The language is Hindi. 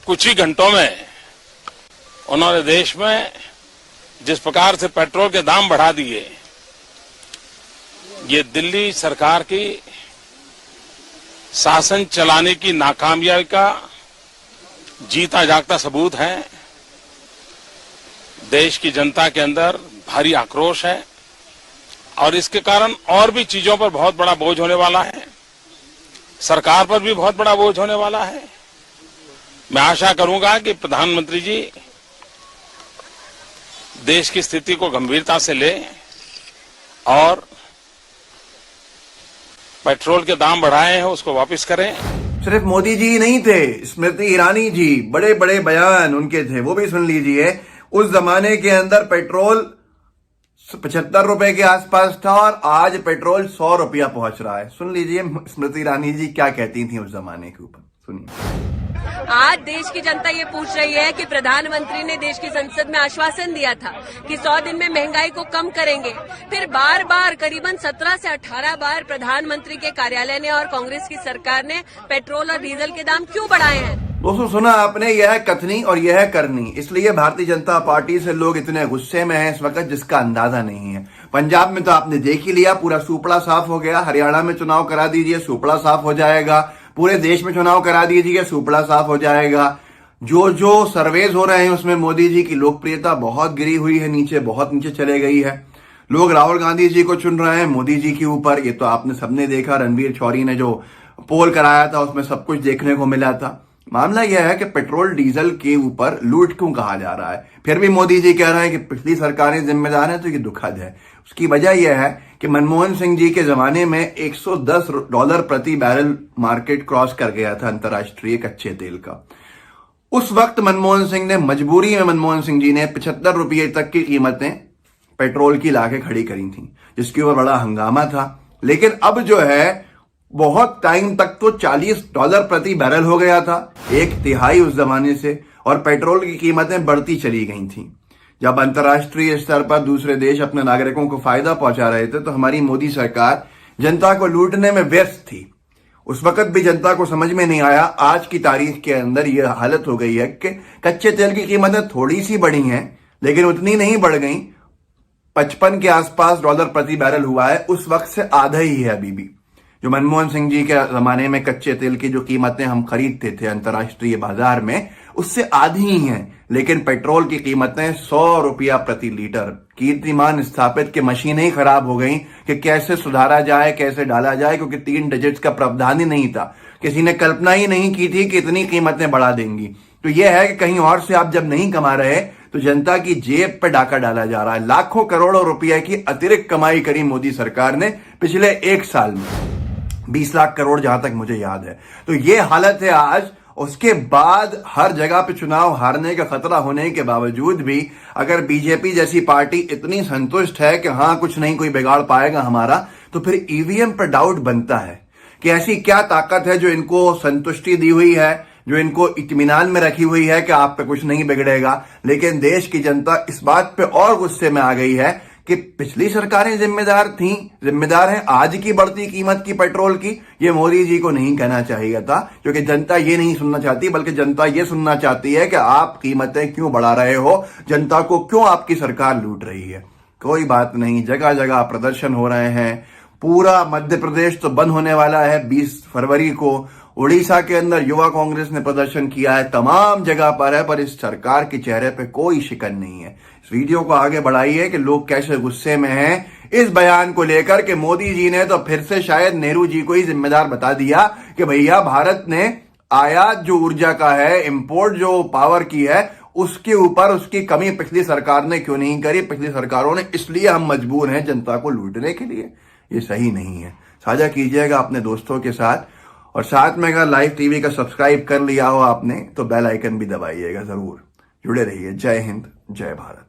कुछ ही घंटों में उन्होंने देश में जिस प्रकार से पेट्रोल के दाम बढ़ा दिए, ये दिल्ली सरकार की शासन चलाने की नाकामयाबी का जीता जागता सबूत है। देश की जनता के अंदर भारी आक्रोश है और इसके कारण और भी चीजों पर बहुत बड़ा बोझ होने वाला है। सरकार पर भी बहुत बड़ा बोझ होने वाला है। मैं आशा करूंगा कि प्रधानमंत्री जी देश की स्थिति को गंभीरता से लें और पेट्रोल के दाम बढ़ाए हैं उसको वापस करें। सिर्फ मोदी जी नहीं थे, स्मृति ईरानी जी, बड़े बड़े बयान उनके थे, वो भी सुन लीजिए। उस जमाने के अंदर पेट्रोल 75 रुपए के आसपास था और आज पेट्रोल 100 रुपया पहुंच रहा है। सुन लीजिए स्मृति ईरानी जी क्या कहती थी उस जमाने के ऊपर, सुनिए। आज देश की जनता ये पूछ रही है कि प्रधानमंत्री ने देश की संसद में आश्वासन दिया था कि 100 दिन में महंगाई को कम करेंगे। फिर बार बार करीबन 17 से 18 बार प्रधानमंत्री के कार्यालय ने और कांग्रेस की सरकार ने पेट्रोल और डीजल के दाम क्यों बढ़ाए हैं? दोस्तों, सुना आपने, यह है कथनी और यह है करनी। इसलिए भारतीय जनता पार्टी से लोग इतने गुस्से में हैं इस वक्त जिसका अंदाजा नहीं है। पंजाब में तो आपने देख ही लिया, पूरा सुपड़ा साफ हो गया। हरियाणा में चुनाव करा दीजिए, सुपड़ा साफ हो जाएगा। पूरे देश में चुनाव करा दीजिए, सुपड़ा साफ हो जाएगा। जो सर्वेज हो रहे हैं उसमें मोदी जी की लोकप्रियता बहुत गिरी हुई है, नीचे, बहुत नीचे चले गई है। लोग राहुल गांधी जी को चुन रहे हैं मोदी जी के ऊपर। ये तो आपने सबने देखा, रणवीर शौरी ने जो पोल कराया था उसमें सब कुछ देखने को मिला था। मामला यह है कि पेट्रोल डीजल के ऊपर लूट क्यों कहा जा रहा है। फिर भी मोदी जी कह रहे हैं कि पिछली सरकारें जिम्मेदार हैं, तो ये दुखद है। उसकी वजह यह है कि मनमोहन सिंह जी के जमाने में $110 प्रति बैरल मार्केट क्रॉस कर गया था अंतर्राष्ट्रीय कच्चे तेल का। उस वक्त मनमोहन सिंह ने मजबूरी में मनमोहन सिंह जी ने 75 रुपये तक की कीमतें पेट्रोल की लाके खड़ी करी थी, जिसके ऊपर बड़ा हंगामा था। लेकिन अब जो है बहुत टाइम तक तो $40 प्रति बैरल हो गया था, 1/3 उस जमाने से, और पेट्रोल की कीमतें बढ़ती चली गई थी। जब अंतर्राष्ट्रीय स्तर पर दूसरे देश अपने नागरिकों को फायदा पहुंचा रहे थे तो हमारी मोदी सरकार जनता को लूटने में व्यस्त थी। उस वक्त भी जनता को समझ में नहीं आया। आज की तारीख के अंदर यह हालत हो गई है कि कच्चे तेल की कीमतें थोड़ी सी बढ़ी हैं, लेकिन उतनी नहीं बढ़ गई। 55 के आसपास डॉलर प्रति बैरल हुआ है, उस वक्त से आधा ही है अभी भी। जो मनमोहन सिंह जी के जमाने में कच्चे तेल की जो कीमतें हम खरीदते थे अंतर्राष्ट्रीय बाजार में, उससे आधी ही हैं। लेकिन पेट्रोल की कीमतें ₹100 प्रति लीटर। कीर्तिमान स्थापित कि मशीनें ही खराब हो गई कि कैसे सुधारा जाए, कैसे डाला जाए, क्योंकि 3 डिजिट्स का प्रावधान ही नहीं था। किसी ने कल्पना ही नहीं की थी कि इतनी कीमतें बढ़ा देंगी। तो यह है कि कहीं और से आप जब नहीं कमा रहे तो जनता की जेब पे डाका डाला जा रहा है। लाखों करोड़ों रुपए की अतिरिक्त कमाई करी मोदी सरकार ने पिछले 1 साल में, 20 लाख करोड़ जहां तक मुझे याद है। तो ये हालत है आज। उसके बाद हर जगह पे चुनाव हारने का खतरा होने के बावजूद भी अगर बीजेपी जैसी पार्टी इतनी संतुष्ट है कि हाँ कुछ नहीं कोई बिगाड़ पाएगा हमारा, तो फिर ईवीएम पर डाउट बनता है कि ऐसी क्या ताकत है जो इनको संतुष्टि दी हुई है, जो इनको इत्मीनान में रखी हुई है कि आप पे कुछ नहीं बिगड़ेगा। लेकिन देश की जनता इस बात पे और गुस्से में आ गई है कि पिछली सरकारें जिम्मेदार हैं आज की बढ़ती कीमत की पेट्रोल की। ये मोदी जी को नहीं कहना चाहिए था, क्योंकि जनता ये नहीं सुनना चाहती, बल्कि जनता ये सुनना चाहती है कि आप कीमतें क्यों बढ़ा रहे हो, जनता को क्यों आपकी सरकार लूट रही है। कोई बात नहीं, जगह जगह प्रदर्शन हो रहे हैं। पूरा मध्य प्रदेश तो बंद होने वाला है 20 फरवरी को। उड़ीसा के अंदर युवा कांग्रेस ने प्रदर्शन किया है, तमाम जगह पर है, पर इस सरकार के चेहरे पे कोई शिकन नहीं है। इस वीडियो को आगे बढ़ाइए कि लोग कैसे गुस्से में हैं इस बयान को लेकर कि मोदी जी ने तो फिर से शायद नेहरू जी को ही जिम्मेदार बता दिया कि भैया भारत ने आयात जो ऊर्जा का है, इंपोर्ट जो पावर की है, उसके ऊपर उसकी कमी पिछली सरकार ने क्यों नहीं करी। पिछली सरकारों ने, इसलिए हम मजबूर हैं जनता को लूटने के लिए। ये सही नहीं है। साझा कीजिएगा अपने दोस्तों के साथ, और साथ में अगर लाइव टीवी का सब्सक्राइब कर लिया हो आपने तो बेल आइकन भी दबाइएगा जरूर। जुड़े रहिए। जय हिंद, जय भारत।